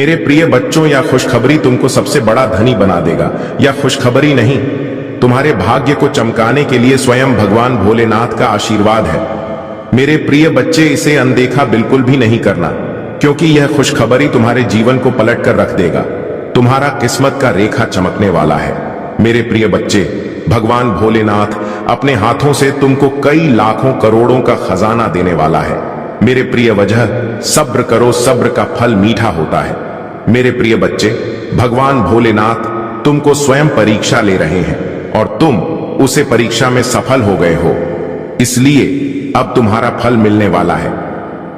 मेरे प्रिय बच्चों, यह खुशखबरी तुमको सबसे बड़ा धनी बना देगा। यह खुशखबरी नहीं, तुम्हारे भाग्य को चमकाने के लिए स्वयं भगवान भोलेनाथ का आशीर्वाद है। मेरे प्रिय बच्चे, इसे अनदेखा बिल्कुल भी नहीं करना, क्योंकि यह खुशखबरी तुम्हारे जीवन को पलट कर रख देगा। तुम्हारा किस्मत का रेखा चमकने वाला है। मेरे प्रिय बच्चे, भगवान भोलेनाथ अपने हाथों से तुमको कई लाखों करोड़ों का खजाना देने वाला है। मेरे प्रिय वजह, सब्र करो, सब्र का फल मीठा होता है। मेरे प्रिय बच्चे, भगवान भोलेनाथ तुमको स्वयं परीक्षा ले रहे हैं और तुम उसे परीक्षा में सफल हो गए हो, इसलिए अब तुम्हारा फल मिलने वाला है।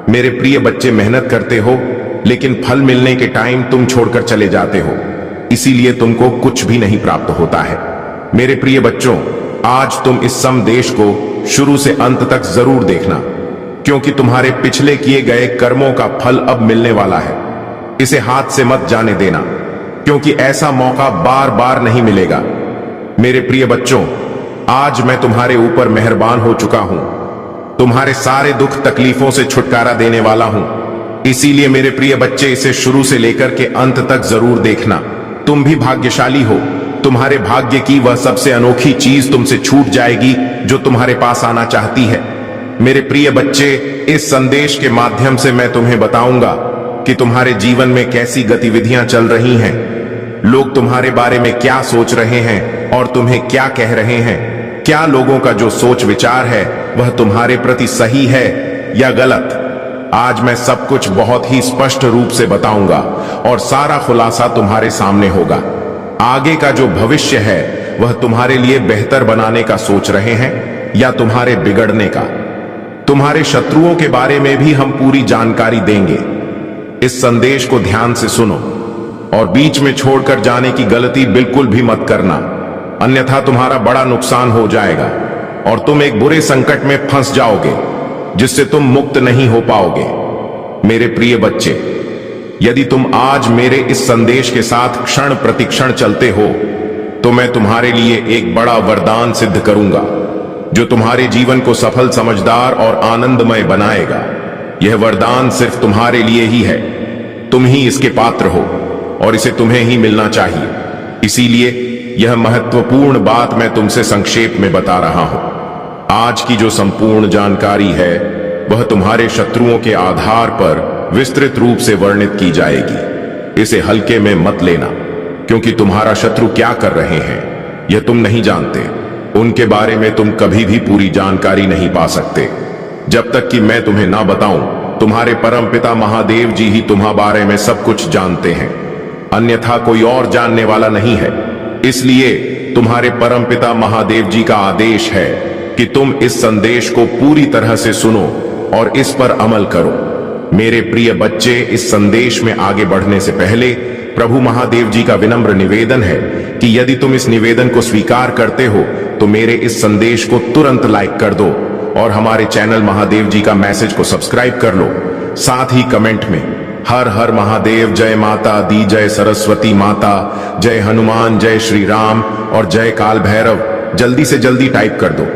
मेरे प्रिय बच्चे, मेहनत करते हो लेकिन फल मिलने के टाइम तुम छोड़कर चले जाते हो, इसीलिए तुमको कुछ भी नहीं प्राप्त होता है। मेरे प्रिय बच्चों, आज तुम इस संदेश को शुरू से अंत तक जरूर देखना, क्योंकि तुम्हारे पिछले किए गए कर्मों का फल अब मिलने वाला है। इसे हाथ से मत जाने देना, क्योंकि ऐसा मौका बार बार नहीं मिलेगा। मेरे प्रिय बच्चों, आज मैं तुम्हारे ऊपर मेहरबान हो चुका हूं, तुम्हारे सारे दुख तकलीफों से छुटकारा देने वाला हूं। इसीलिए मेरे प्रिय बच्चे, इसे शुरू से लेकर के अंत तक जरूर देखना। तुम भी भाग्यशाली हो। तुम्हारे भाग्य की वह सबसे अनोखी चीज तुमसे छूट जाएगी जो तुम्हारे पास आना चाहती है। मेरे प्रिय बच्चे, इस संदेश के माध्यम से मैं तुम्हें बताऊंगा कि तुम्हारे जीवन में कैसी गतिविधियां चल रही हैं, लोग तुम्हारे बारे में क्या सोच रहे हैं और तुम्हें क्या कह रहे हैं। क्या लोगों का जो सोच विचार है वह तुम्हारे प्रति सही है या गलत। आज मैं सब कुछ बहुत ही स्पष्ट रूप से बताऊंगा और सारा खुलासा तुम्हारे सामने होगा। आगे का जो भविष्य है वह तुम्हारे लिए बेहतर बनाने का सोच रहे हैं या तुम्हारे बिगड़ने का। तुम्हारे शत्रुओं के बारे में भी हम पूरी जानकारी देंगे। इस संदेश को ध्यान से सुनो और बीच में छोड़कर जाने की गलती बिल्कुल भी मत करना, अन्यथा तुम्हारा बड़ा नुकसान हो जाएगा और तुम एक बुरे संकट में फंस जाओगे जिससे तुम मुक्त नहीं हो पाओगे। मेरे प्रिय बच्चे, यदि तुम आज मेरे इस संदेश के साथ क्षण प्रतिक्षण चलते हो तो मैं तुम्हारे लिए एक बड़ा वरदान सिद्ध करूंगा जो तुम्हारे जीवन को सफल, समझदार और आनंदमय बनाएगा। यह वरदान सिर्फ तुम्हारे लिए ही है। तुम ही इसके पात्र हो और इसे तुम्हें ही मिलना चाहिए। इसीलिए यह महत्वपूर्ण बात मैं तुमसे संक्षेप में बता रहा हूं। आज की जो संपूर्ण जानकारी है वह तुम्हारे शत्रुओं के आधार पर विस्तृत रूप से वर्णित की जाएगी। इसे हल्के में मत लेना, क्योंकि तुम्हारा शत्रु क्या कर रहे हैं यह तुम नहीं जानते। उनके बारे में तुम कभी भी पूरी जानकारी नहीं पा सकते जब तक कि मैं तुम्हें ना बताऊं। तुम्हारे परमपिता महादेव जी ही तुम्हारे बारे में सब कुछ जानते हैं, अन्यथा कोई और जानने वाला नहीं है। इसलिए तुम्हारे परमपिता महादेव जी का आदेश है कि तुम इस संदेश को पूरी तरह से सुनो और इस पर अमल करो। मेरे प्रिय बच्चे, इस संदेश में आगे बढ़ने से पहले प्रभु महादेव जी का विनम्र निवेदन है कि यदि तुम इस निवेदन को स्वीकार करते हो तो मेरे इस संदेश को तुरंत लाइक कर दो और हमारे चैनल महादेव जी का मैसेज को सब्सक्राइब कर लो। साथ ही कमेंट में हर हर महादेव, जय माता दी, जय सरस्वती माता, जय हनुमान, जय श्री राम और जय काल भैरव जल्दी से जल्दी टाइप कर दो।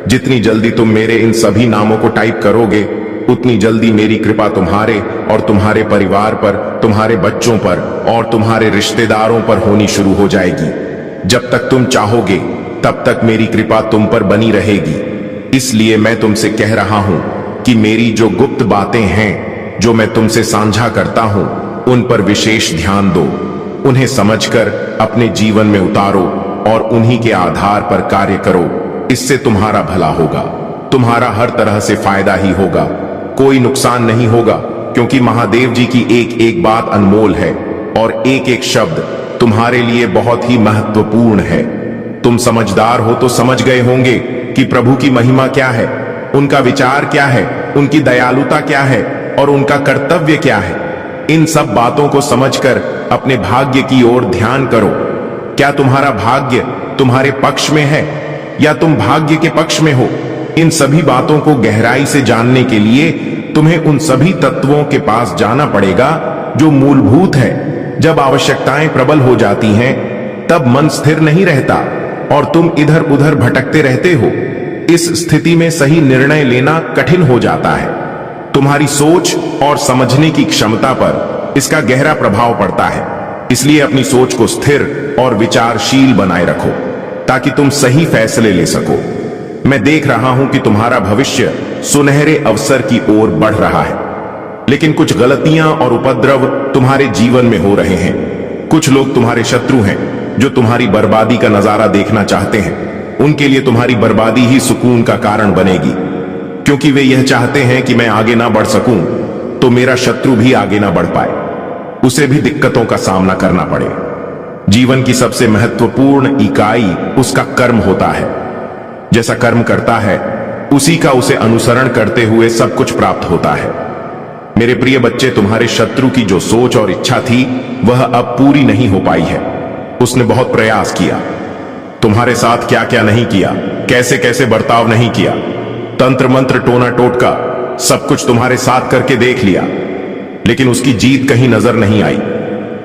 जितनी जल्दी तुम मेरे इन सभी नामों को टाइप करोगे उतनी जल्दी मेरी कृपा तुम्हारे और तुम्हारे परिवार पर, तुम्हारे बच्चों पर और तुम्हारे रिश्तेदारों पर होनी शुरू हो जाएगी। जब तक तुम चाहोगे तब तक मेरी कृपा तुम पर बनी रहेगी। इसलिए मैं तुमसे कह रहा हूं कि मेरी जो गुप्त बातें हैं जो मैं तुमसे साझा करता हूं उन पर विशेष ध्यान दो, उन्हें समझकर अपने जीवन में उतारो और उन्हीं के आधार पर कार्य करो। इससे तुम्हारा भला होगा, तुम्हारा हर तरह से फायदा ही होगा, कोई नुकसान नहीं होगा, क्योंकि महादेव जी की एक एक बात अनमोल है और एक एक शब्द तुम्हारे लिए बहुत ही महत्वपूर्ण है। तुम समझदार हो तो समझ गए होंगे कि प्रभु की महिमा क्या है, उनका विचार क्या है, उनकी दयालुता क्या है और उनका कर्तव्य क्या है। इन सब बातों को समझकर अपने भाग्य की ओर ध्यान करो। क्या तुम्हारा भाग्य तुम्हारे पक्ष में है या तुम भाग्य के पक्ष में हो? इन सभी बातों को गहराई से जानने के लिए तुम्हें उन सभी तत्वों के पास जाना पड़ेगा जो मूलभूत है। जब आवश्यकताएं प्रबल हो जाती हैं तब मन स्थिर नहीं रहता और तुम इधर उधर भटकते रहते हो। इस स्थिति में सही निर्णय लेना कठिन हो जाता है। तुम्हारी सोच और समझने की क्षमता पर इसका गहरा प्रभाव पड़ता है। इसलिए अपनी सोच को स्थिर और विचारशील बनाए रखो ताकि तुम सही फैसले ले सको। मैं देख रहा हूं कि तुम्हारा भविष्य सुनहरे अवसर की ओर बढ़ रहा है, लेकिन कुछ गलतियां और उपद्रव तुम्हारे जीवन में हो रहे हैं। कुछ लोग तुम्हारे शत्रु हैं जो तुम्हारी बर्बादी का नजारा देखना चाहते हैं। उनके लिए तुम्हारी बर्बादी ही सुकून का कारण बनेगी, क्योंकि वे यह चाहते हैं कि मैं आगे ना बढ़ सकूं तो मेरा शत्रु भी आगे ना बढ़ पाए, उसे भी दिक्कतों का सामना करना पड़े। जीवन की सबसे महत्वपूर्ण इकाई उसका कर्म होता है। जैसा कर्म करता है उसी का उसे अनुसरण करते हुए सब कुछ प्राप्त होता है। मेरे प्रिय बच्चे, तुम्हारे शत्रु की जो सोच और इच्छा थी वह अब पूरी नहीं हो पाई है। उसने बहुत प्रयास किया, तुम्हारे साथ क्या क्या नहीं किया, कैसे कैसे बर्ताव नहीं किया, तंत्र मंत्र टोना टोटका सब कुछ तुम्हारे साथ करके देख लिया, लेकिन उसकी जीत कहीं नजर नहीं आई।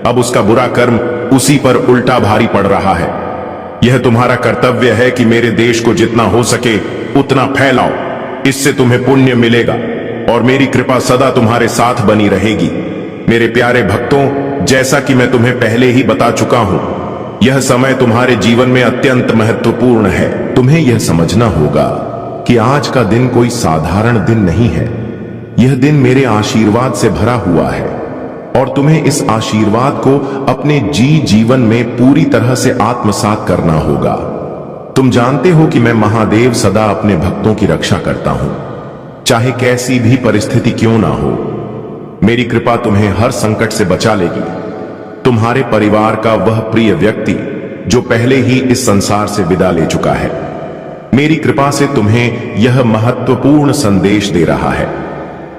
अब उसका बुरा कर्म उसी पर उल्टा भारी पड़ रहा है। यह तुम्हारा कर्तव्य है कि मेरे देश को जितना हो सके उतना फैलाओ, इससे तुम्हें पुण्य मिलेगा और मेरी कृपा सदा तुम्हारे साथ बनी रहेगी। मेरे प्यारे भक्तों, जैसा कि मैं तुम्हें पहले ही बता चुका हूं, यह समय तुम्हारे जीवन में अत्यंत महत्वपूर्ण है। तुम्हें यह समझना होगा कि आज का दिन कोई साधारण दिन नहीं है। यह दिन मेरे आशीर्वाद से भरा हुआ है और तुम्हें इस आशीर्वाद को अपने जीवन में पूरी तरह से आत्मसात करना होगा। तुम जानते हो कि मैं महादेव सदा अपने भक्तों की रक्षा करता हूं, चाहे कैसी भी परिस्थिति क्यों ना हो। मेरी कृपा तुम्हें हर संकट से बचा लेगी। तुम्हारे परिवार का वह प्रिय व्यक्ति जो पहले ही इस संसार से विदा ले चुका है, मेरी कृपा से तुम्हें यह महत्वपूर्ण संदेश दे रहा है।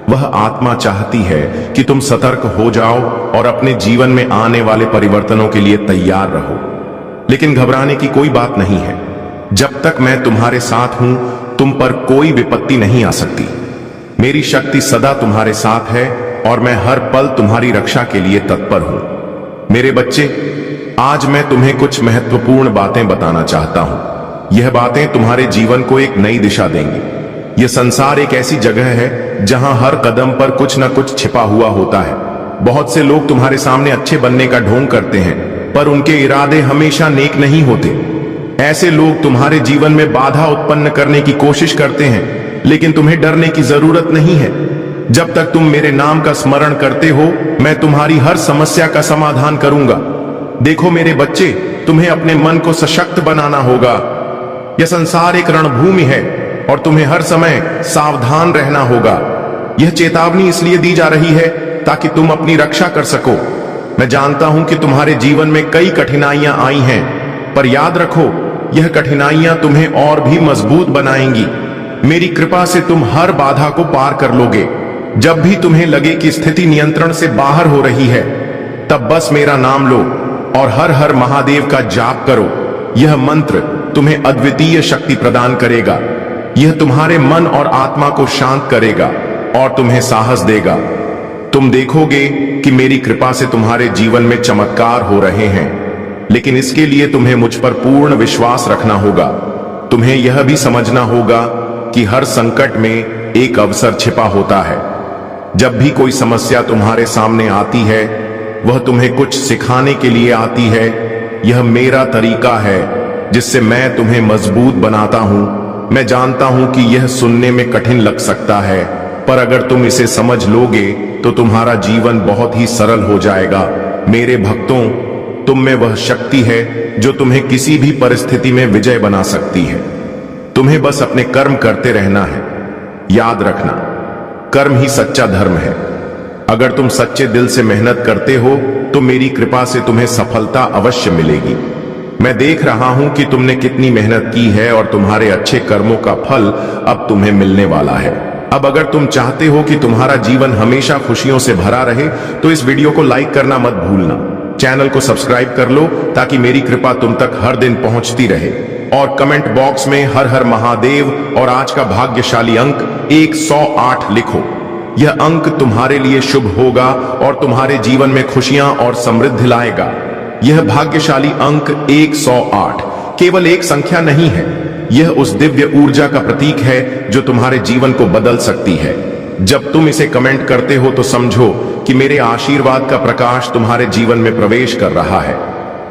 वह आत्मा चाहती है कि तुम सतर्क हो जाओ और अपने जीवन में आने वाले परिवर्तनों के लिए तैयार रहो। लेकिन घबराने की कोई बात नहीं है। जब तक मैं तुम्हारे साथ हूं, तुम पर कोई विपत्ति नहीं आ सकती। मेरी शक्ति सदा तुम्हारे साथ है और मैं हर पल तुम्हारी रक्षा के लिए तत्पर हूं। मेरे बच्चे, आज मैं तुम्हें कुछ महत्वपूर्ण बातें बताना चाहता हूं। यह बातें तुम्हारे जीवन को एक नई दिशा देंगी। यह संसार एक ऐसी जगह है जहां हर कदम पर कुछ न कुछ छिपा हुआ होता है। बहुत से लोग तुम्हारे सामने अच्छे बनने का ढोंग करते हैं, पर उनके इरादे हमेशा नेक नहीं होते। ऐसे लोग तुम्हारे जीवन में बाधा उत्पन्न करने की कोशिश करते हैं, लेकिन तुम्हें डरने की जरूरत नहीं है। जब तक तुम मेरे नाम का स्मरण करते हो, मैं तुम्हारी हर समस्या का समाधान करूंगा। देखो मेरे बच्चे, तुम्हें अपने मन को सशक्त बनाना होगा। यह संसार एक रणभूमि है और तुम्हें हर समय सावधान रहना होगा। यह चेतावनी इसलिए दी जा रही है ताकि तुम अपनी रक्षा कर सको। मैं जानता हूं कि तुम्हारे जीवन में कई कठिनाइयां आई हैं, पर याद रखो, यह कठिनाइयां तुम्हें और भी मजबूत बनाएंगी। मेरी कृपा से तुम हर बाधा को पार कर लोगे। जब भी तुम्हें लगे कि स्थिति नियंत्रण से बाहर हो रही है, तब बस मेरा नाम लो और हर हर महादेव का जाप करो। यह मंत्र तुम्हें अद्वितीय शक्ति प्रदान करेगा। यह तुम्हारे मन और आत्मा को शांत करेगा और तुम्हें साहस देगा। तुम देखोगे कि मेरी कृपा से तुम्हारे जीवन में चमत्कार हो रहे हैं, लेकिन इसके लिए तुम्हें मुझ पर पूर्ण विश्वास रखना होगा। तुम्हें यह भी समझना होगा कि हर संकट में एक अवसर छिपा होता है। जब भी कोई समस्या तुम्हारे सामने आती है, वह तुम्हें कुछ सिखाने के लिए आती है। यह मेरा तरीका है जिससे मैं तुम्हें मजबूत बनाता हूं। मैं जानता हूं कि यह सुनने में कठिन लग सकता है, पर अगर तुम इसे समझ लोगे तो तुम्हारा जीवन बहुत ही सरल हो जाएगा। मेरे भक्तों, तुम में वह शक्ति है जो तुम्हें किसी भी परिस्थिति में विजय बना सकती है। तुम्हें बस अपने कर्म करते रहना है। याद रखना, कर्म ही सच्चा धर्म है। अगर तुम सच्चे दिल से मेहनत करते हो तो मेरी कृपा से तुम्हें सफलता अवश्य मिलेगी। मैं देख रहा हूं कि तुमने कितनी मेहनत की है और तुम्हारे अच्छे कर्मों का फल अब तुम्हें मिलने वाला है। अब अगर तुम चाहते हो कि तुम्हारा जीवन हमेशा खुशियों से भरा रहे, तो इस वीडियो को लाइक करना मत भूलना। चैनल को सब्सक्राइब कर लो ताकि मेरी कृपा तुम तक हर दिन पहुंचती रहे। और कमेंट बॉक्स में हर हर महादेव और आज का भाग्यशाली अंक 108 लिखो। यह अंक तुम्हारे लिए शुभ होगा और तुम्हारे जीवन में खुशियां और समृद्धि लाएगा। यह भाग्यशाली अंक 108 केवल एक संख्या नहीं है, यह उस दिव्य ऊर्जा का प्रतीक है जो तुम्हारे जीवन को बदल सकती है। जब तुम इसे कमेंट करते हो तो समझो कि मेरे आशीर्वाद का प्रकाश तुम्हारे जीवन में प्रवेश कर रहा है।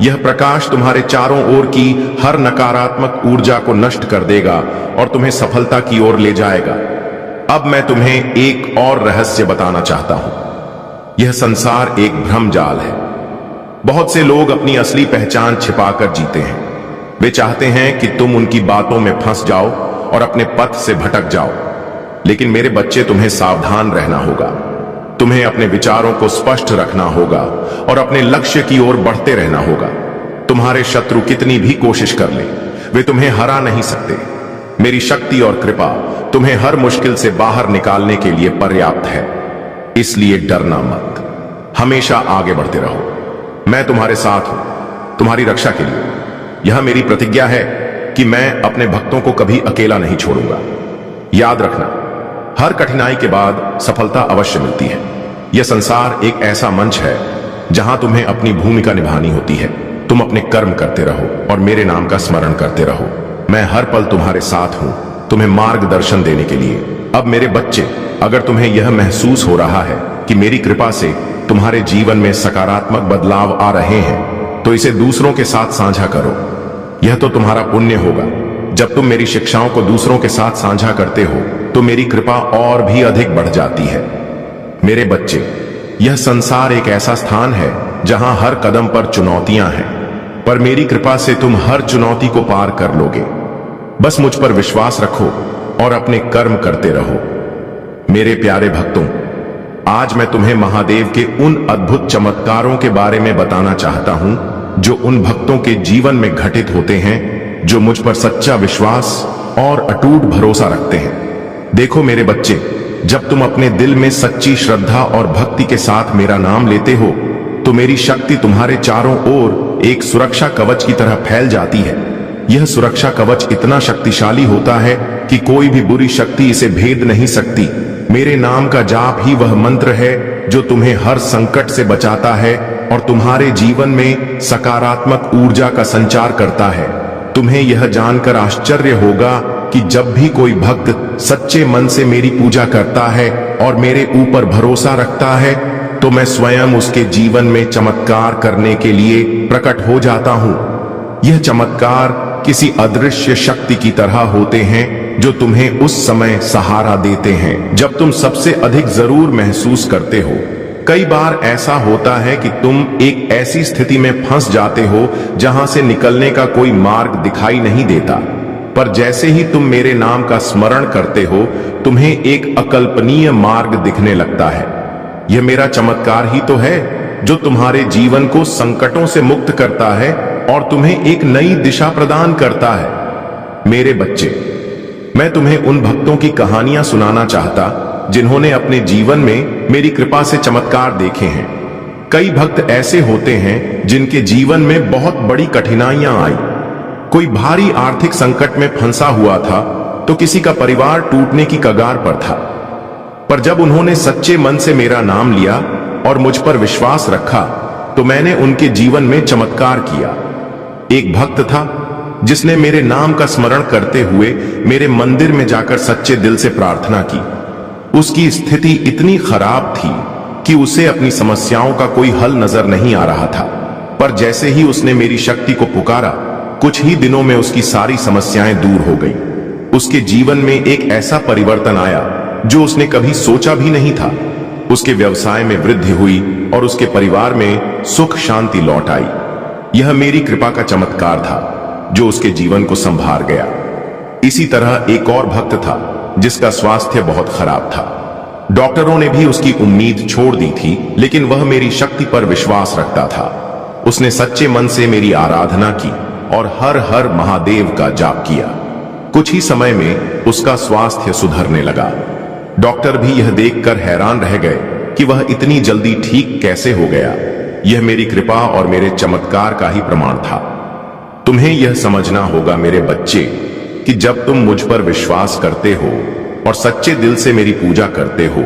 यह प्रकाश तुम्हारे चारों ओर की हर नकारात्मक ऊर्जा को नष्ट कर देगा और तुम्हें सफलता की ओर ले जाएगा। अब मैं तुम्हें एक और रहस्य बताना चाहता हूं। यह संसार एक भ्रम जाल है। बहुत से लोग अपनी असली पहचान छिपाकर जीते हैं। वे चाहते हैं कि तुम उनकी बातों में फंस जाओ और अपने पथ से भटक जाओ। लेकिन मेरे बच्चे, तुम्हें सावधान रहना होगा। तुम्हें अपने विचारों को स्पष्ट रखना होगा और अपने लक्ष्य की ओर बढ़ते रहना होगा। तुम्हारे शत्रु कितनी भी कोशिश कर ले, वे तुम्हें हरा नहीं सकते। मेरी शक्ति और कृपा तुम्हें हर मुश्किल से बाहर निकालने के लिए पर्याप्त है। इसलिए डरना मत, हमेशा आगे बढ़ते रहो। मैं तुम्हारे साथ हूं, तुम्हारी रक्षा के लिए। यह मेरी प्रतिज्ञा है कि मैं अपने भक्तों को कभी अकेला नहीं छोड़ूंगा। याद रखना, हर कठिनाई के बाद सफलता अवश्य मिलती है। यह संसार एक ऐसा मंच है जहां तुम्हें अपनी भूमिका निभानी होती है। तुम अपने कर्म करते रहो और मेरे नाम का स्मरण करते रहो। मैं हर पल तुम्हारे साथ हूं, तुम्हें मार्गदर्शन देने के लिए। अब मेरे बच्चे, अगर तुम्हें यह महसूस हो रहा है कि मेरी कृपा से तुम्हारे जीवन में सकारात्मक बदलाव आ रहे हैं, तो इसे दूसरों के साथ साझा करो। यह तो तुम्हारा पुण्य होगा। जब तुम मेरी शिक्षाओं को दूसरों के साथ साझा करते हो तो मेरी कृपा और भी अधिक बढ़ जाती है। मेरे बच्चे, यह संसार एक ऐसा स्थान है जहां हर कदम पर चुनौतियां हैं, पर मेरी कृपा से तुम हर चुनौती को पार कर लोगे। बस मुझ पर विश्वास रखो और अपने कर्म करते रहो। मेरे प्यारे भक्तों, आज मैं तुम्हें महादेव के उन अद्भुत चमत्कारों के बारे में बताना चाहता हूं जो उन भक्तों के जीवन में घटित होते हैं जो मुझ पर सच्चा विश्वास और अटूट भरोसा रखते हैं। देखो मेरे बच्चे, जब तुम अपने दिल में सच्ची श्रद्धा और भक्ति के साथ मेरा नाम लेते हो तो मेरी शक्ति तुम्हारे चारों ओर एक सुरक्षा कवच की तरह फैल जाती है। यह सुरक्षा कवच इतना शक्तिशाली होता है कि कोई भी बुरी शक्ति इसे भेद नहीं सकती। मेरे नाम का जाप ही वह मंत्र है जो तुम्हें हर संकट से बचाता है और तुम्हारे जीवन में सकारात्मक ऊर्जा का संचार करता है। तुम्हें यह जानकर आश्चर्य होगा कि जब भी कोई भक्त सच्चे मन से मेरी पूजा करता है और मेरे ऊपर भरोसा रखता है तो मैं स्वयं उसके जीवन में चमत्कार करने के लिए प्रकट हो जाता हूं। यह चमत्कार किसी अदृश्य शक्ति की तरह होते हैं जो तुम्हें उस समय सहारा देते हैं जब तुम सबसे अधिक जरूर महसूस करते हो। कई बार ऐसा होता है कि तुम एक ऐसी स्थिति में फंस जाते हो जहां से निकलने का कोई मार्ग दिखाई नहीं देता, पर जैसे ही तुम मेरे नाम का स्मरण करते हो तुम्हें एक अकल्पनीय मार्ग दिखने लगता है। यह मेरा चमत्कार ही तो है जो तुम्हारे जीवन को संकटों से मुक्त करता है और तुम्हें एक नई दिशा प्रदान करता है। मेरे बच्चे, मैं तुम्हें उन भक्तों की कहानियां सुनाना चाहता जिन्होंने अपने जीवन में मेरी कृपा से चमत्कार देखे हैं। कई भक्त ऐसे होते हैं जिनके जीवन में बहुत बड़ी कठिनाइयां आई। कोई भारी आर्थिक संकट में फंसा हुआ था तो किसी का परिवार टूटने की कगार पर था, पर जब उन्होंने सच्चे मन से मेरा नाम लिया और मुझ पर विश्वास रखा तो मैंने उनके जीवन में चमत्कार किया। एक भक्त था जिसने मेरे नाम का स्मरण करते हुए मेरे मंदिर में जाकर सच्चे दिल से प्रार्थना की। उसकी स्थिति इतनी खराब थी कि उसे अपनी समस्याओं का कोई हल नजर नहीं आ रहा था, पर जैसे ही उसने मेरी शक्ति को पुकारा कुछ ही दिनों में उसकी सारी समस्याएं दूर हो गई। उसके जीवन में एक ऐसा परिवर्तन आया जो उसने कभी सोचा भी नहीं था। उसके व्यवसाय में वृद्धि हुई और उसके परिवार में सुख शांति लौट आई। यह मेरी कृपा का चमत्कार था जो उसके जीवन को संभार गया। इसी तरह एक और भक्त था जिसका स्वास्थ्य बहुत खराब था। डॉक्टरों ने भी उसकी उम्मीद छोड़ दी थी, लेकिन वह मेरी शक्ति पर विश्वास रखता था। उसने सच्चे मन से मेरी आराधना की और हर हर महादेव का जाप किया। कुछ ही समय में उसका स्वास्थ्य सुधरने लगा। डॉक्टर भी यह देखकर हैरान रह गए कि वह इतनी जल्दी ठीक कैसे हो गया। यह मेरी कृपा और मेरे चमत्कार का ही प्रमाण था। तुम्हें यह समझना होगा मेरे बच्चे कि जब तुम मुझ पर विश्वास करते हो और सच्चे दिल से मेरी पूजा करते हो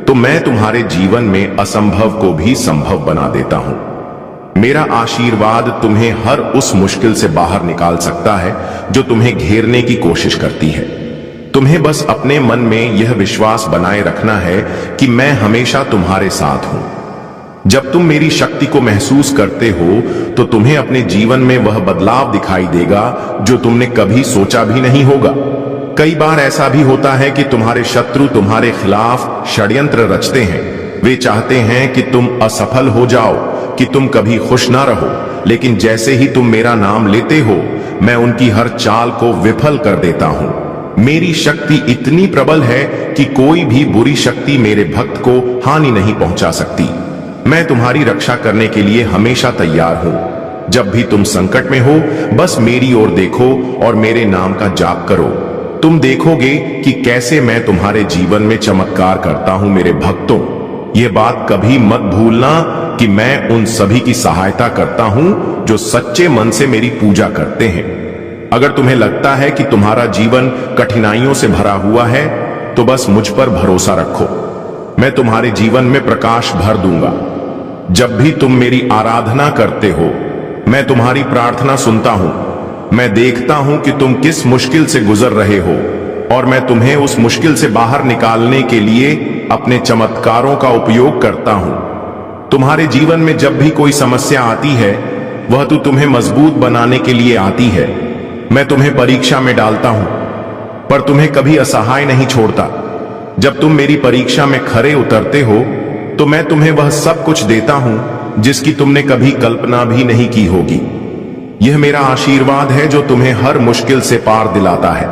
तो मैं तुम्हारे जीवन में असंभव को भी संभव बना देता हूं। मेरा आशीर्वाद तुम्हें हर उस मुश्किल से बाहर निकाल सकता है जो तुम्हें घेरने की कोशिश करती है। तुम्हें बस अपने मन में यह विश्वास बनाए रखना है कि मैं हमेशा तुम्हारे साथ हूं। जब तुम मेरी शक्ति को महसूस करते हो तो तुम्हें अपने जीवन में वह बदलाव दिखाई देगा जो तुमने कभी सोचा भी नहीं होगा। कई बार ऐसा भी होता है कि तुम्हारे शत्रु तुम्हारे खिलाफ षड्यंत्र रचते हैं। वे चाहते हैं कि तुम असफल हो जाओ, कि तुम कभी खुश ना रहो। लेकिन जैसे ही तुम मेरा नाम लेते हो, मैं उनकी हर चाल को विफल कर देता हूं। मेरी शक्ति इतनी प्रबल है कि कोई भी बुरी शक्ति मेरे भक्त को हानि नहीं पहुंचा सकती। मैं तुम्हारी रक्षा करने के लिए हमेशा तैयार हूं। जब भी तुम संकट में हो, बस मेरी ओर देखो और मेरे नाम का जाप करो। तुम देखोगे कि कैसे मैं तुम्हारे जीवन में चमत्कार करता हूं। मेरे भक्तों, यह बात कभी मत भूलना कि मैं उन सभी की सहायता करता हूं जो सच्चे मन से मेरी पूजा करते हैं। अगर तुम्हें लगता है कि तुम्हारा जीवन कठिनाइयों से भरा हुआ है, तो बस मुझ पर भरोसा रखो। मैं तुम्हारे जीवन में प्रकाश भर दूंगा। जब भी तुम मेरी आराधना करते हो, मैं तुम्हारी प्रार्थना सुनता हूं। मैं देखता हूं कि तुम किस मुश्किल से गुजर रहे हो और मैं तुम्हें उस मुश्किल से बाहर निकालने के लिए अपने चमत्कारों का उपयोग करता हूं। तुम्हारे जीवन में जब भी कोई समस्या आती है, वह तो तुम्हें मजबूत बनाने के लिए आती है। मैं तुम्हें परीक्षा में डालता हूं, पर तुम्हें कभी असहाय नहीं छोड़ता। जब तुम मेरी परीक्षा में खरे उतरते हो, तो मैं तुम्हें वह सब कुछ देता हूं जिसकी तुमने कभी कल्पना भी नहीं की होगी। यह मेरा आशीर्वाद है जो तुम्हें हर मुश्किल से पार दिलाता है।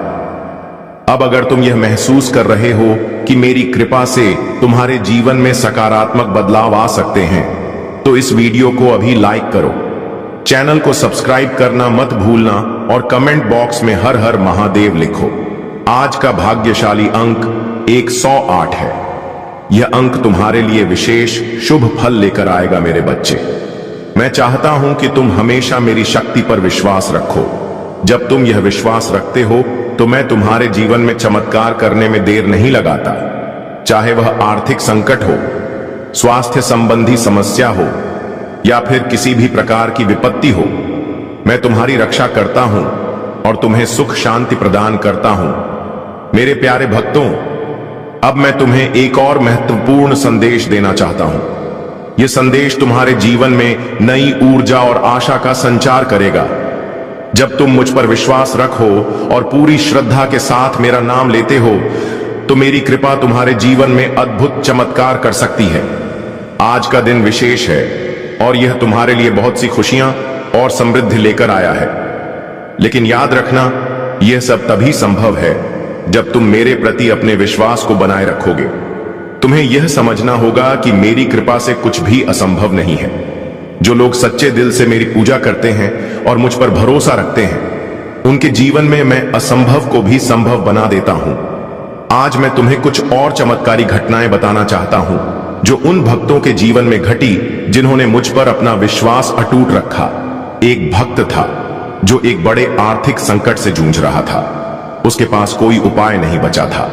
अब अगर तुम यह महसूस कर रहे हो कि मेरी कृपा से तुम्हारे जीवन में सकारात्मक बदलाव आ सकते हैं, तो इस वीडियो को अभी लाइक करो, चैनल को सब्सक्राइब करना मत भूलना और कमेंट बॉक्स में हर हर महादेव लिखो। आज का भाग्यशाली अंक 108 है। यह अंक तुम्हारे लिए विशेष शुभ फल लेकर आएगा। मेरे बच्चे, मैं चाहता हूं कि तुम हमेशा मेरी शक्ति पर विश्वास रखो। जब तुम यह विश्वास रखते हो, तो मैं तुम्हारे जीवन में चमत्कार करने में देर नहीं लगाता। चाहे वह आर्थिक संकट हो, स्वास्थ्य संबंधी समस्या हो या फिर किसी भी प्रकार की विपत्ति हो, मैं तुम्हारी रक्षा करता हूं और तुम्हें सुख शांति प्रदान करता हूं। मेरे प्यारे भक्तों, अब मैं तुम्हें एक और महत्वपूर्ण संदेश देना चाहता हूं। यह संदेश तुम्हारे जीवन में नई ऊर्जा और आशा का संचार करेगा। जब तुम मुझ पर विश्वास रखो और पूरी श्रद्धा के साथ मेरा नाम लेते हो, तो मेरी कृपा तुम्हारे जीवन में अद्भुत चमत्कार कर सकती है। आज का दिन विशेष है और यह तुम्हारे लिए बहुत सी खुशियां और समृद्धि लेकर आया है। लेकिन याद रखना, यह सब तभी संभव है जब तुम मेरे प्रति अपने विश्वास को बनाए रखोगे। तुम्हें यह समझना होगा कि मेरी कृपा से कुछ भी असंभव नहीं है। जो लोग सच्चे दिल से मेरी पूजा करते हैं और मुझ पर भरोसा रखते हैं, उनके जीवन में मैं असंभव को भी संभव बना देता हूं। आज मैं तुम्हें कुछ और चमत्कारी घटनाएं बताना चाहता हूं जो उन भक्तों के जीवन में घटी जिन्होंने मुझ पर अपना विश्वास अटूट रखा। एक भक्त था जो एक बड़े आर्थिक संकट से जूझ रहा था। उसके पास कोई उपाय नहीं बचा था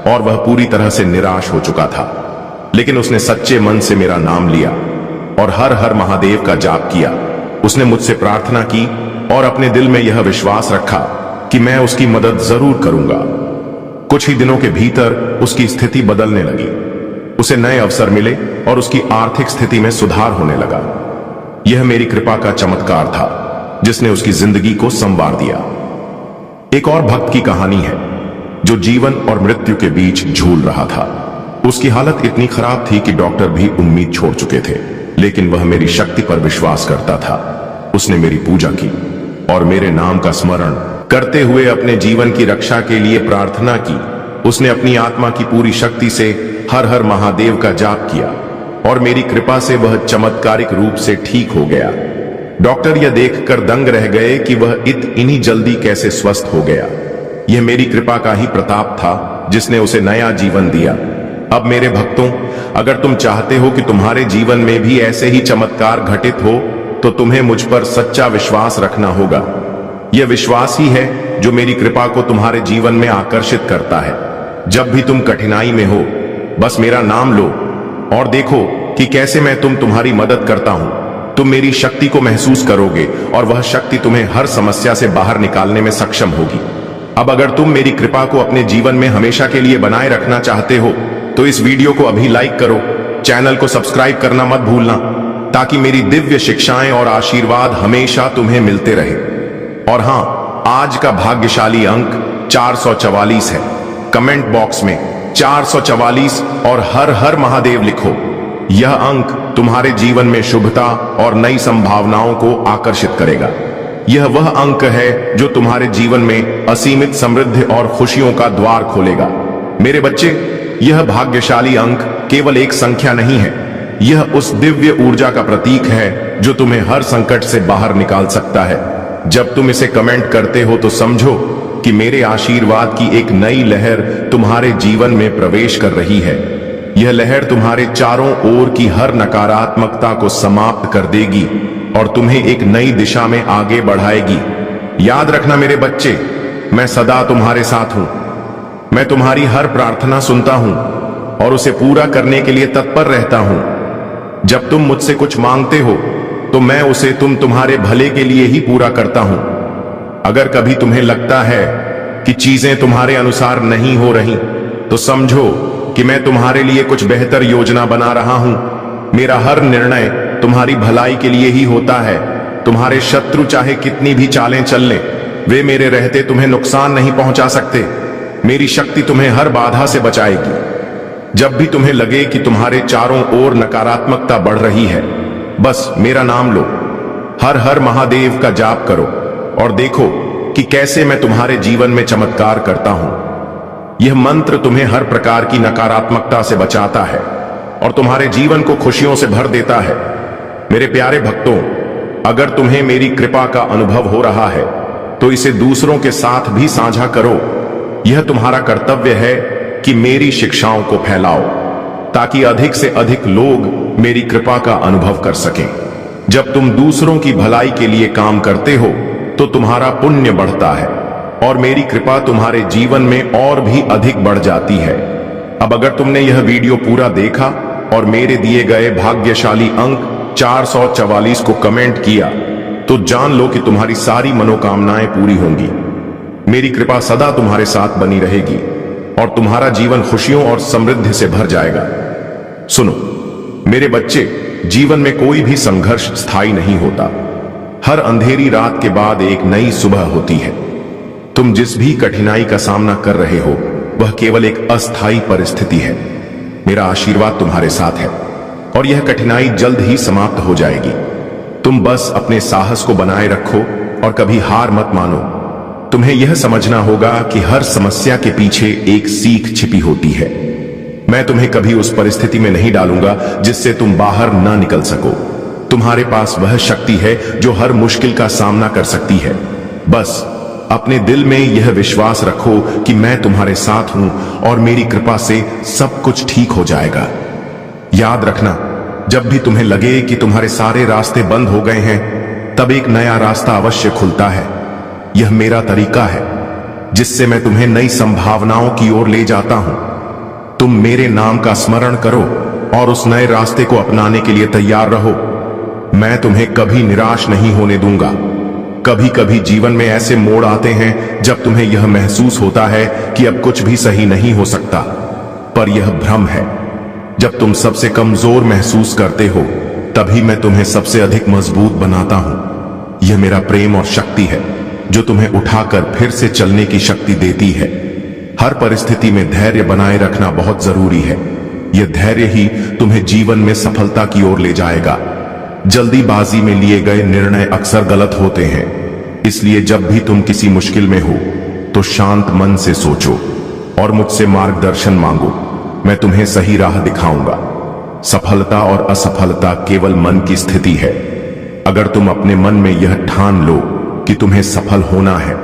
और वह पूरी तरह से निराश हो चुका था। लेकिन उसने सच्चे मन से मेरा नाम लिया और हर हर महादेव का जाप किया। उसने मुझसे प्रार्थना की और अपने दिल में यह विश्वास रखा कि मैं उसकी मदद जरूर करूंगा। कुछ ही दिनों के भीतर उसकी स्थिति बदलने लगी। उसे नए अवसर मिले और उसकी आर्थिक स्थिति में सुधार होने लगा। यह मेरी कृपा का चमत्कार था जिसने उसकी जिंदगी को संवार दिया। एक और भक्त की कहानी है जो जीवन और मृत्यु के बीच झूल रहा था। उसकी हालत इतनी खराब थी कि डॉक्टर भी उम्मीद छोड़ चुके थे, लेकिन वह मेरी शक्ति पर विश्वास करता था। उसने मेरी पूजा की और मेरे नाम का स्मरण करते हुए अपने जीवन की रक्षा के लिए प्रार्थना की। उसने अपनी आत्मा की पूरी शक्ति से हर हर महादेव का जाप किया और मेरी कृपा से वह चमत्कारिक रूप से ठीक हो गया। डॉक्टर यह देखकर दंग रह गए कि वह इतनी जल्दी कैसे स्वस्थ हो गया। यह मेरी कृपा का ही प्रताप था जिसने उसे नया जीवन दिया। अब मेरे भक्तों, अगर तुम चाहते हो कि तुम्हारे जीवन में भी ऐसे ही चमत्कार घटित हो, तो तुम्हें मुझ पर सच्चा विश्वास रखना होगा। यह विश्वास ही है जो मेरी कृपा को तुम्हारे जीवन में आकर्षित करता है। जब भी तुम कठिनाई में हो, बस मेरा नाम लो और देखो कि कैसे मैं तुम्हारी मदद करता हूं। तुम मेरी शक्ति को महसूस करोगे और वह शक्ति तुम्हें हर समस्या से बाहर निकालने में सक्षम होगी। अब अगर तुम मेरी कृपा को अपने जीवन में हमेशा के लिए बनाए रखना चाहते हो तो इस वीडियो को अभी लाइक करो, चैनल को सब्सक्राइब करना मत भूलना, ताकि मेरी दिव्य शिक्षाएं और आशीर्वाद हमेशा तुम्हें मिलते रहे। और हां, आज का भाग्यशाली अंक 444 है। कमेंट बॉक्स में 444 और हर हर महादेव लिखो। यह अंक तुम्हारे जीवन में शुभता और नई संभावनाओं को आकर्षित करेगा। यह वह अंक है जो तुम्हारे जीवन में असीमित समृद्धि और खुशियों का द्वार खोलेगा। मेरे बच्चे, यह भाग्यशाली अंक केवल एक संख्या नहीं है, यह उस दिव्य ऊर्जा का प्रतीक है जो तुम्हें हर संकट से बाहर निकाल सकता है। जब तुम इसे कमेंट करते हो तो समझो कि मेरे आशीर्वाद की एक नई लहर तुम्हारे जीवन में प्रवेश कर रही है। यह लहर तुम्हारे चारों ओर की हर नकारात्मकता को समाप्त कर देगी और तुम्हें एक नई दिशा में आगे बढ़ाएगी। याद रखना मेरे बच्चे, मैं सदा तुम्हारे साथ हूं। मैं तुम्हारी हर प्रार्थना सुनता हूं और उसे पूरा करने के लिए तत्पर रहता हूं। जब तुम मुझसे कुछ मांगते हो तो मैं उसे तुम्हारे भले के लिए ही पूरा करता हूं। अगर कभी तुम्हें लगता है कि चीजें तुम्हारे अनुसार नहीं हो रही तो समझो कि मैं तुम्हारे लिए कुछ बेहतर योजना बना रहा हूं। मेरा हर निर्णय तुम्हारी भलाई के लिए ही होता है। तुम्हारे शत्रु चाहे कितनी भी चालें चल लें, वे मेरे रहते तुम्हें नुकसान नहीं पहुंचा सकते। मेरी शक्ति तुम्हें हर बाधा से बचाएगी। जब भी तुम्हें लगे कि तुम्हारे चारों ओर नकारात्मकता बढ़ रही है, बस मेरा नाम लो, हर हर महादेव का जाप करो और देखो कि कैसे मैं तुम्हारे जीवन में चमत्कार करता हूं। यह मंत्र तुम्हें हर प्रकार की नकारात्मकता से बचाता है और तुम्हारे जीवन को खुशियों से भर देता है। मेरे प्यारे भक्तों, अगर तुम्हें मेरी कृपा का अनुभव हो रहा है तो इसे दूसरों के साथ भी साझा करो। यह तुम्हारा कर्तव्य है कि मेरी शिक्षाओं को फैलाओ ताकि अधिक से अधिक लोग मेरी कृपा का अनुभव कर सकें। जब तुम दूसरों की भलाई के लिए काम करते हो तो तुम्हारा पुण्य बढ़ता है और मेरी कृपा तुम्हारे जीवन में और भी अधिक बढ़ जाती है। अब अगर तुमने यह वीडियो पूरा देखा और मेरे दिए गए भाग्यशाली अंक 444 को कमेंट किया तो जान लो कि तुम्हारी सारी मनोकामनाएं पूरी होंगी। मेरी कृपा सदा तुम्हारे साथ बनी रहेगी और तुम्हारा जीवन खुशियों और समृद्धि से भर जाएगा। सुनो मेरे बच्चे, जीवन में कोई भी संघर्ष स्थायी नहीं होता। हर अंधेरी रात के बाद एक नई सुबह होती है। तुम जिस भी कठिनाई का सामना कर रहे हो वह केवल एक अस्थायी परिस्थिति है। मेरा आशीर्वाद तुम्हारे साथ है और यह कठिनाई जल्द ही समाप्त हो जाएगी। तुम बस अपने साहस को बनाए रखो और कभी हार मत मानो। तुम्हें यह समझना होगा कि हर समस्या के पीछे एक सीख छिपी होती है। मैं तुम्हें कभी उस परिस्थिति में नहीं डालूंगा जिससे तुम बाहर ना निकल सको। तुम्हारे पास वह शक्ति है जो हर मुश्किल का सामना कर सकती है। बस अपने दिल में यह विश्वास रखो कि मैं तुम्हारे साथ हूं और मेरी कृपा से सब कुछ ठीक हो जाएगा। याद रखना, जब भी तुम्हें लगे कि तुम्हारे सारे रास्ते बंद हो गए हैं, तब एक नया रास्ता अवश्य खुलता है। यह मेरा तरीका है जिससे मैं तुम्हें नई संभावनाओं की ओर ले जाता हूं। तुम मेरे नाम का स्मरण करो और उस नए रास्ते को अपनाने के लिए तैयार रहो। मैं तुम्हें कभी निराश नहीं होने दूंगा। कभी कभी जीवन में ऐसे मोड़ आते हैं जब तुम्हें यह महसूस होता है कि अब कुछ भी सही नहीं हो सकता, पर यह भ्रम है। जब तुम सबसे कमजोर महसूस करते हो तभी मैं तुम्हें सबसे अधिक मजबूत बनाता हूं। यह मेरा प्रेम और शक्ति है जो तुम्हें उठाकर फिर से चलने की शक्ति देती है। हर परिस्थिति में धैर्य बनाए रखना बहुत जरूरी है। यह धैर्य ही तुम्हें जीवन में सफलता की ओर ले जाएगा। जल्दीबाजी में लिए गए निर्णय अक्सर गलत होते हैं, इसलिए जब भी तुम किसी मुश्किल में हो तो शांत मन से सोचो और मुझसे मार्गदर्शन मांगो। मैं तुम्हें सही राह दिखाऊंगा। सफलता और असफलता केवल मन की स्थिति है। अगर तुम अपने मन में यह ठान लो कि तुम्हें सफल होना है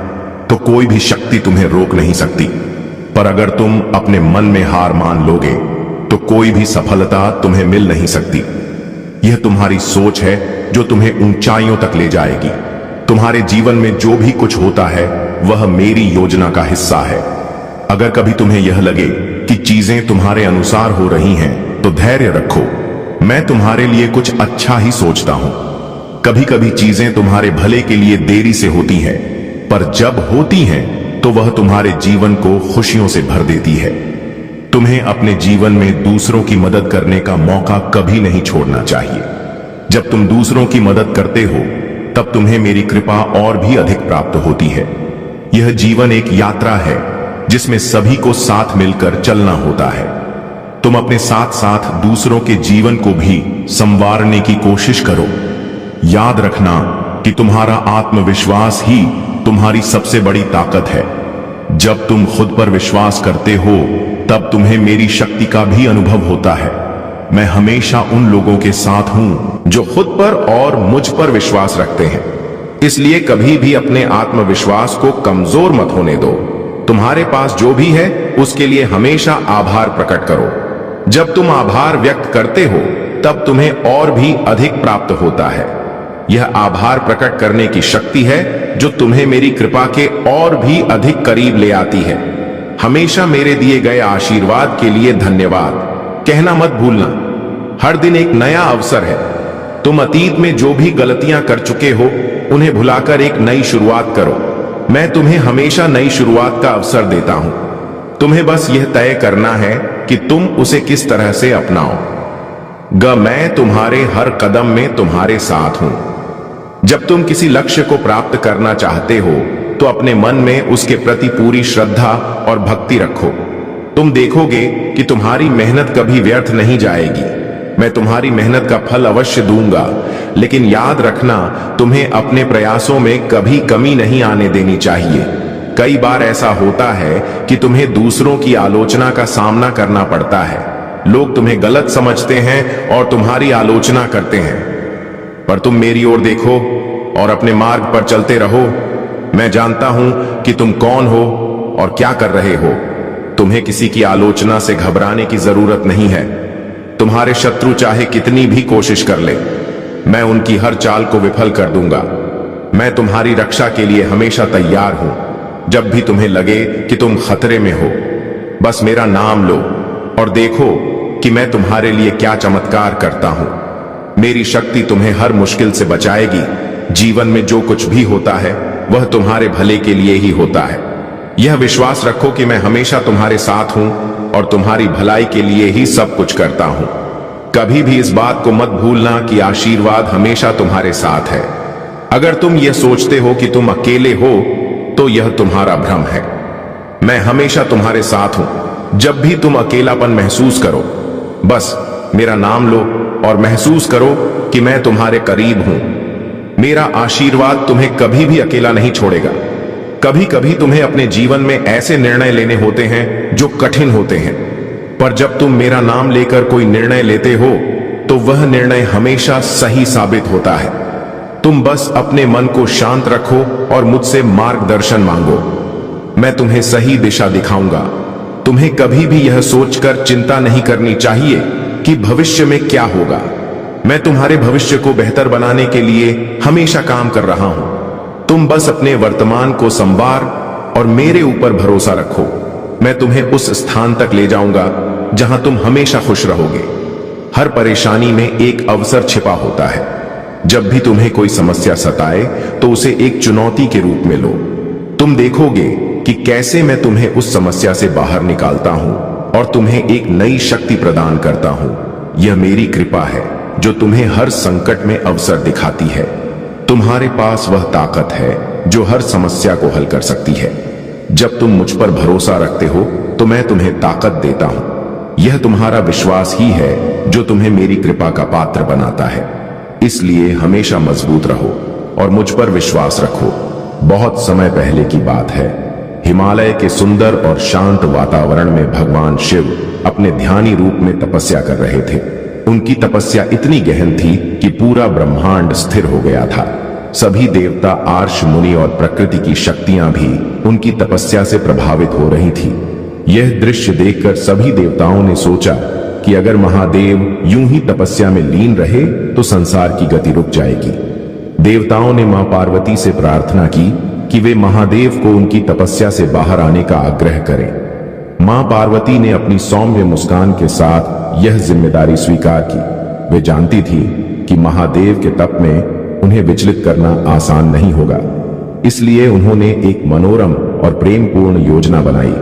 तो कोई भी शक्ति तुम्हें रोक नहीं सकती। पर अगर तुम अपने मन में हार मान लोगे तो कोई भी सफलता तुम्हें मिल नहीं सकती। यह तुम्हारी सोच है जो तुम्हें ऊंचाइयों तक ले जाएगी। तुम्हारे जीवन में जो भी कुछ होता है वह मेरी योजना का हिस्सा है। अगर कभी तुम्हें यह लगे कि चीजें तुम्हारे अनुसार हो रही हैं तो धैर्य रखो। मैं तुम्हारे लिए कुछ अच्छा ही सोचता हूं। कभी कभी चीजें तुम्हारे भले के लिए देरी से होती हैं, पर जब होती हैं तो वह तुम्हारे जीवन को खुशियों से भर देती है। तुम्हें अपने जीवन में दूसरों की मदद करने का मौका कभी नहीं छोड़ना चाहिए। जब तुम दूसरों की मदद करते हो तब तुम्हें मेरी कृपा और भी अधिक प्राप्त होती है। यह जीवन एक यात्रा है जिसमें सभी को साथ मिलकर चलना होता है। तुम अपने साथ साथ दूसरों के जीवन को भी संवारने की कोशिश करो। याद रखना कि तुम्हारा आत्मविश्वास ही तुम्हारी सबसे बड़ी ताकत है। जब तुम खुद पर विश्वास करते हो तब तुम्हें मेरी शक्ति का भी अनुभव होता है। मैं हमेशा उन लोगों के साथ हूं जो खुद पर और मुझ पर विश्वास रखते हैं। इसलिए कभी भी अपने आत्मविश्वास को कमजोर मत होने दो। तुम्हारे पास जो भी है उसके लिए हमेशा आभार प्रकट करो। जब तुम आभार व्यक्त करते हो तब तुम्हें और भी अधिक प्राप्त होता है। यह आभार प्रकट करने की शक्ति है जो तुम्हें मेरी कृपा के और भी अधिक करीब ले आती है। हमेशा मेरे दिए गए आशीर्वाद के लिए धन्यवाद कहना मत भूलना। हर दिन एक नया अवसर है। तुम अतीत में जो भी गलतियां कर चुके हो उन्हें भुलाकर एक नई शुरुआत करो। मैं तुम्हें हमेशा नई शुरुआत का अवसर देता हूं। तुम्हें बस यह तय करना है कि तुम उसे किस तरह से अपनाओ। मैं तुम्हारे हर कदम में तुम्हारे साथ हूं। जब तुम किसी लक्ष्य को प्राप्त करना चाहते हो तो अपने मन में उसके प्रति पूरी श्रद्धा और भक्ति रखो। तुम देखोगे कि तुम्हारी मेहनत कभी व्यर्थ नहीं जाएगी। मैं तुम्हारी मेहनत का फल अवश्य दूंगा, लेकिन याद रखना तुम्हें अपने प्रयासों में कभी कमी नहीं आने देनी चाहिए। कई बार ऐसा होता है कि तुम्हें दूसरों की आलोचना का सामना करना पड़ता है। लोग तुम्हें गलत समझते हैं और तुम्हारी आलोचना करते हैं, पर तुम मेरी ओर देखो और अपने मार्ग पर चलते रहो। मैं जानता हूं कि तुम कौन हो और क्या कर रहे हो। तुम्हें किसी की आलोचना से घबराने की जरूरत नहीं है। तुम्हारे शत्रु चाहे कितनी भी कोशिश कर ले, मैं उनकी हर चाल को विफल कर दूंगा। मैं तुम्हारी रक्षा के लिए हमेशा तैयार हूं। जब भी तुम्हें लगे कि तुम खतरे में हो, बस मेरा नाम लो और देखो कि मैं तुम्हारे लिए क्या चमत्कार करता हूं। मेरी शक्ति तुम्हें हर मुश्किल से बचाएगी। जीवन में जो कुछ भी होता है वह तुम्हारे भले के लिए ही होता है। यह विश्वास रखो कि मैं हमेशा तुम्हारे साथ हूं और तुम्हारी भलाई के लिए ही सब कुछ करता हूं। कभी भी इस बात को मत भूलना कि आशीर्वाद हमेशा तुम्हारे साथ है। अगर तुम यह सोचते हो कि तुम अकेले हो तो यह तुम्हारा भ्रम है। मैं हमेशा तुम्हारे साथ हूं। जब भी तुम अकेलापन महसूस करो, बस मेरा नाम लो और महसूस करो कि मैं तुम्हारे करीब हूं। मेरा आशीर्वाद तुम्हें कभी भी अकेला नहीं छोड़ेगा। कभी कभी तुम्हें अपने जीवन में ऐसे निर्णय लेने होते हैं जो कठिन होते हैं, पर जब तुम मेरा नाम लेकर कोई निर्णय लेते हो तो वह निर्णय हमेशा सही साबित होता है। तुम बस अपने मन को शांत रखो और मुझसे मार्गदर्शन मांगो। मैं तुम्हें सही दिशा दिखाऊंगा। तुम्हें कभी भी यह सोचकर चिंता नहीं करनी चाहिए कि भविष्य में क्या होगा। मैं तुम्हारे भविष्य को बेहतर बनाने के लिए हमेशा काम कर रहा हूं। तुम बस अपने वर्तमान को संवार और मेरे ऊपर भरोसा रखो। मैं तुम्हें उस स्थान तक ले जाऊंगा जहां तुम हमेशा खुश रहोगे। हर परेशानी में एक अवसर छिपा होता है। जब भी तुम्हें कोई समस्या सताए तो उसे एक चुनौती के रूप में लो। तुम देखोगे कि कैसे मैं तुम्हें उस समस्या से बाहर निकालता हूं और तुम्हें एक नई शक्ति प्रदान करता हूं। यह मेरी कृपा है जो तुम्हें हर संकट में अवसर दिखाती है। तुम्हारे पास वह ताकत है जो हर समस्या को हल कर सकती है। जब तुम मुझ पर भरोसा रखते हो तो मैं तुम्हें ताकत देता हूं। यह तुम्हारा विश्वास ही है जो तुम्हें मेरी कृपा का पात्र बनाता है। इसलिए हमेशा मजबूत रहो और मुझ पर विश्वास रखो। बहुत समय पहले की बात है। हिमालय के सुंदर और शांत वातावरण में भगवान शिव अपने ध्यानी रूप में तपस्या कर रहे थे। उनकी तपस्या इतनी गहन थी कि पूरा ब्रह्मांड स्थिर हो गया था। सभी देवता, आर्ष, मुनि और प्रकृति की शक्तियां भी उनकी तपस्या से प्रभावित हो रही थी। यह दृश्य देखकर सभी देवताओं ने सोचा कि अगर महादेव यूं ही तपस्या में लीन रहे तो संसार की गति रुक जाएगी। देवताओं ने मां पार्वती से प्रार्थना की कि वे महादेव को उनकी तपस्या से बाहर आने का आग्रह करें। मां पार्वती ने अपनी सौम्य मुस्कान के साथ यह जिम्मेदारी स्वीकार की। वे जानती थी कि महादेव के तप में उन्हें विचलित करना आसान नहीं होगा। इसलिए उन्होंने एक मनोरम और प्रेमपूर्ण योजना बनाई।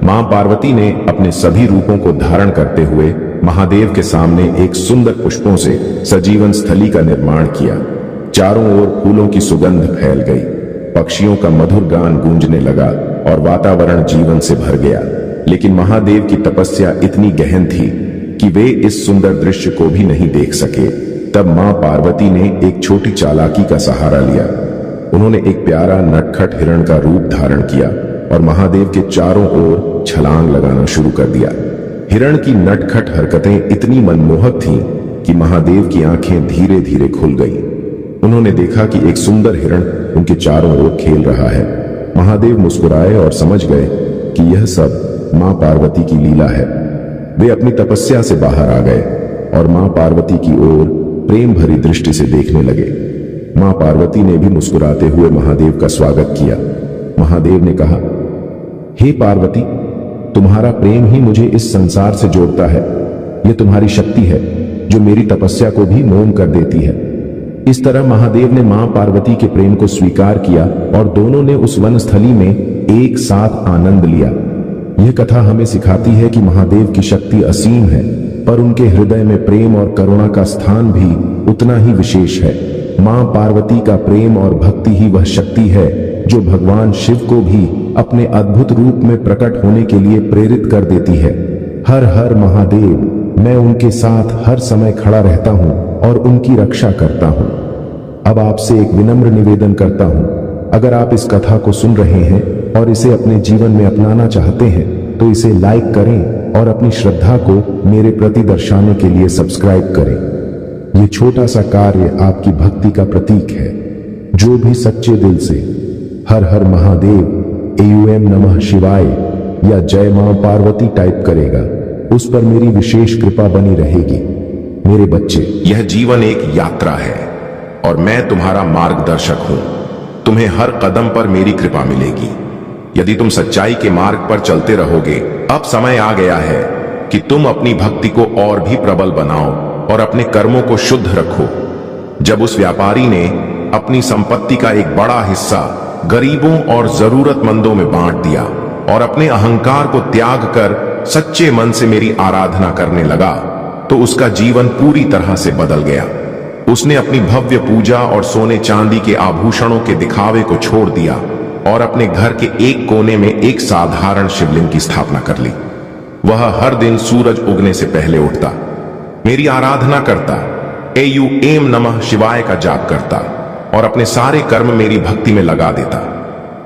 मां पार्वती ने अपने सभी रूपों को धारण करते हुए महादेव के सामने एक सुंदर पुष्पों से सजीवन स्थली का निर्माण किया। चारों ओर फूलों की सुगंध फैल गई, पक्षियों का मधुर गान गूंजने लगा और वातावरण जीवन से भर गया। लेकिन महादेव की तपस्या इतनी गहन थी कि वे इस सुंदर दृश्य को भी नहीं देख सके। तब मां पार्वती ने एक छोटी चालाकी का सहारा लिया। उन्होंने एक प्यारा नटखट हिरण का रूप धारण किया और महादेव के चारों ओर छलांग लगाना शुरू कर दिया। हिरण की नटखट हरकतें इतनी मनमोहक थीं कि महादेव की आंखें धीरे धीरे खुल गईं। उन्होंने देखा कि एक सुंदर हिरण उनके चारों ओर खेल रहा है। महादेव मुस्कुराए और समझ गए कि यह सब मां पार्वती की लीला है। वे अपनी तपस्या से बाहर आ गए और मां पार्वती की ओर प्रेम भरी दृष्टि से देखने लगे। मां पार्वती ने भी मुस्कुराते हुए महादेव का स्वागत किया। महादेव ने कहा, हे पार्वती, तुम्हारा प्रेम ही मुझे इस संसार से जोड़ता है। यह तुम्हारी शक्ति है जो मेरी तपस्या को भी मौन कर देती है। इस तरह महादेव ने मां पार्वती के प्रेम को स्वीकार किया और दोनों ने उस वनस्थली में एक साथ आनंद लिया। यह कथा हमें सिखाती है कि महादेव की शक्ति असीम है, पर उनके हृदय में प्रेम और करुणा का स्थान भी उतना ही विशेष है। मां पार्वती का प्रेम और भक्ति ही वह शक्ति है जो भगवान शिव को भी अपने अद्भुत रूप में प्रकट होने के लिए प्रेरित कर देती है। हर हर महादेव। मैं उनके साथ हर समय खड़ा रहता हूं और उनकी रक्षा करता हूं। अब आपसे एक विनम्र निवेदन करता हूं, अगर आप इस कथा को सुन रहे हैं और इसे अपने जीवन में अपनाना चाहते हैं तो इसे लाइक करें और अपनी श्रद्धा को मेरे प्रति दर्शाने के लिए सब्सक्राइब करें। यह छोटा सा कार्य आपकी भक्ति का प्रतीक है। जो भी सच्चे दिल से हर हर महादेव, एयूएम नमः शिवाय या जय मां पार्वती टाइप करेगा, उस पर मेरी विशेष कृपा बनी रहेगी। मेरे बच्चे, यह जीवन एक यात्रा है और मैं तुम्हारा मार्गदर्शक हूं। तुम्हें हर कदम पर मेरी कृपा मिलेगी यदि तुम सच्चाई के मार्ग पर चलते रहोगे। अब समय आ गया है कि तुम अपनी भक्ति को और भी प्रबल बनाओ और अपने कर्मों को शुद्ध रखो। जब उस व्यापारी ने अपनी संपत्ति का एक बड़ा हिस्सा गरीबों और जरूरतमंदों में बांट दिया और अपने अहंकार को त्याग कर सच्चे मन से मेरी आराधना करने लगा, तो उसका जीवन पूरी तरह से बदल गया। उसने अपनी भव्य पूजा और सोने चांदी के आभूषणों के दिखावे को छोड़ दिया और अपने घर के एक कोने में एक साधारण शिवलिंग की स्थापना कर ली। वह हर दिन सूरज उगने से पहले उठता, मेरी आराधना करता, एयूएम नमः शिवाय का जाप करता और अपने सारे कर्म मेरी भक्ति में लगा देता।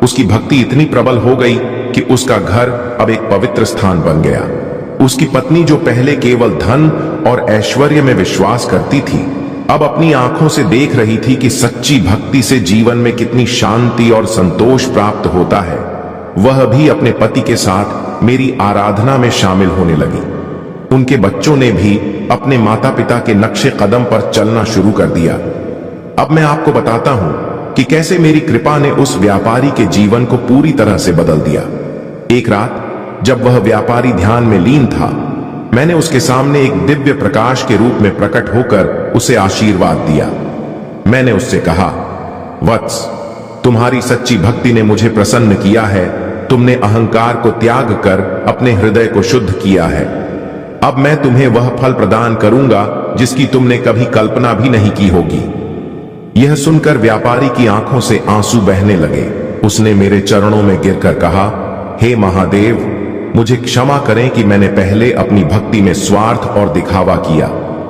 उसकी भक्ति इतनी प्रबल हो गई कि उसका घर अब एक पवित्र स्थान बन गया। उसकी पत्नी, जो पहले केवल धन और ऐश्वर्य में विश्वास करती थी, अब अपनी आंखों से देख रही थी कि सच्ची भक्ति से जीवन में कितनी शांति और संतोष प्राप्त होता है। वह भी अपने पति के साथ मेरी आराधना में शामिल होने लगी। उनके बच्चों ने भी अपने माता पिता के नक्शे कदम पर चलना शुरू कर दिया। अब मैं आपको बताता हूं कि कैसे मेरी कृपा ने उस व्यापारी के जीवन को पूरी तरह से बदल दिया। एक रात जब वह व्यापारी ध्यान में लीन था, मैंने उसके सामने एक दिव्य प्रकाश के रूप में प्रकट होकर उसे आशीर्वाद दिया। मैंने उससे कहा, वत्स, तुम्हारी सच्ची भक्ति ने मुझे प्रसन्न किया है। तुमने अहंकार को त्याग कर अपने हृदय को शुद्ध किया है। अब मैं तुम्हें वह फल प्रदान करूंगा जिसकी तुमने कभी कल्पना भी नहीं की होगी। यह सुनकर व्यापारी की आंखों से आंसू बहने लगे। उसने मेरे चरणों में गिरकर कहा, हे महादेव, मुझे क्षमा करें कि मैंने पहले अपनी भक्ति में स्वार्थ और दिखावा किया।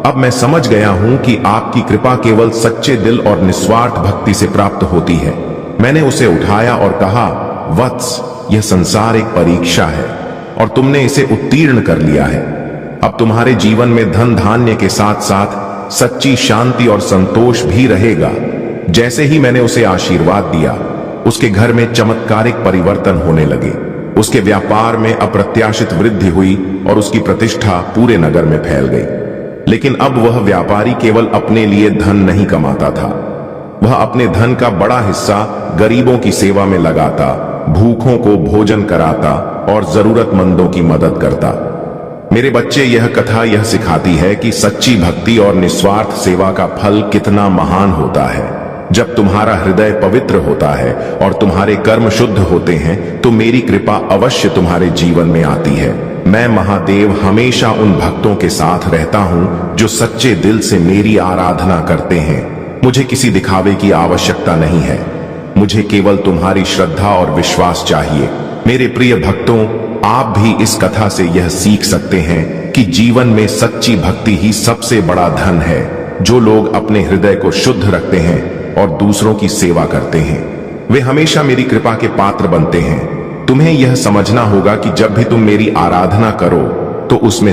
अब मैं समझ गया हूं कि आपकी कृपा केवल सच्चे दिल और निस्वार्थ भक्ति से प्राप्त होती है। मैंने उसे उठाया और कहा, वत्स, यह संसार एक परीक्षा है और तुमने इसे उत्तीर्ण कर लिया है। अब तुम्हारे जीवन में धन धान्य के साथ साथ सच्ची शांति और संतोष भी रहेगा। जैसे ही मैंने उसे आशीर्वाद दिया, उसके घर में चमत्कारिक परिवर्तन होने लगे। उसके व्यापार में अप्रत्याशित वृद्धि हुई और उसकी प्रतिष्ठा पूरे नगर में फैल गई। लेकिन अब वह व्यापारी केवल अपने लिए धन नहीं कमाता था, वह अपने धन का बड़ा हिस्सा गरीबों की सेवा में लगाता, भूखों को भोजन कराता और जरूरतमंदों की मदद करता। मेरे बच्चे, यह कथा यह सिखाती है कि सच्ची भक्ति और निस्वार्थ सेवा का फल कितना महान होता है। जब तुम्हारा हृदय पवित्र होता है और तुम्हारे कर्म शुद्ध होते हैं तो मेरी कृपा अवश्य तुम्हारे जीवन में आती है। मैं महादेव हमेशा उन भक्तों के साथ रहता हूं जो सच्चे दिल से मेरी आराधना करते हैं। मुझे किसी दिखावे की आवश्यकता नहीं है, मुझे केवल तुम्हारी श्रद्धा और विश्वास चाहिए। मेरे प्रिय भक्तों, आप भी इस कथा से यह सीख सकते हैं कि जीवन में सच्ची भक्ति ही सबसे बड़ा धन है। जो लोग अपने हृदय को शुद्ध रखते हैं और दूसरों की सेवा करते हैं, वे हमेशा मेरी कृपा के पात्र बनते हैं। तुम्हें यह समझना होगा कि जब भी तुम मेरी आराधना करो तो उसमें